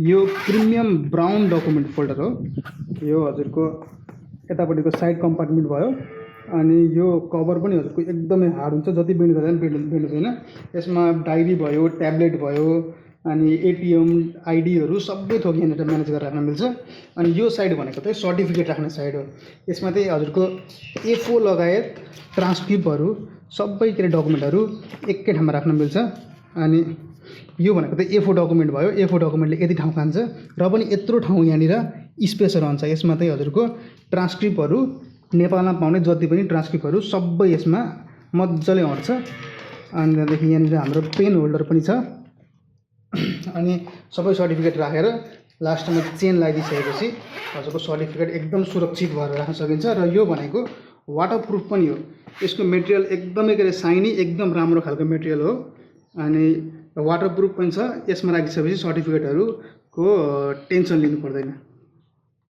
यो premium brown document folder हो। यो हजुरको यतापट्टिको साइड कम्पार्टमेन्ट भयो। अनि यो कभर पनि हजुरको एकदमै हार्ड हुन्छ, जति बेन्ड गर्दा पनि बेन्ड हुँदैन। यसमा डायरी भयो, ट्याब्लेट भयो, अनि एटिएम आइडीहरू सबै थोक यहाँनिर म्यानेज गरेर राख्न मिल्छ। अनि यो साइड भनेको चाहिँ सर्टिफिकेट राख्ने साइड हो। यसमा चाहिँ हजुरको A4 लगायत ट्रान्सक्रिप्टहरू सबै के अरे डकुमेन्टहरू एकै ठाउँमा राख्न मिल्छ। अनि यो भनेको चाहिँ A4 डकुमेन्ट भयो। A4 डकुमेन्टले यति ठाउँ खान्छ र पनि यत्रो ठाउँ यहाँनिर स्पेस रहन्छ। यसमा चाहिँ हजुरको ट्रान्सक्रिप्टहरू, नेपालमा पाउने जति पनि ट्रान्सक्रिप्टहरू सबै यसमा मजाले अँट्छ। अनि त्यहाँदेखि यहाँनिर हाम्रो पेन होल्डर पनि छ। अनि सबै सर्टिफिकेट राखेर लास्टमा चेन लगाइदिइसकेपछि हजुरको सर्टिफिकेट एकदम सुरक्षित भएर राख्न सकिन्छ। र यो भनेको वाटरप्रुफ पनि हो। यसको मेटेरियल एकदमै के अरे साइनी, एकदम राम्रो खालको मेटेरियल हो। अनि वाटरप्रुफ पनि छ। यसमा राखिसकेपछि सर्टिफिकेटहरूको टेन्सन लिनु पर्दैन।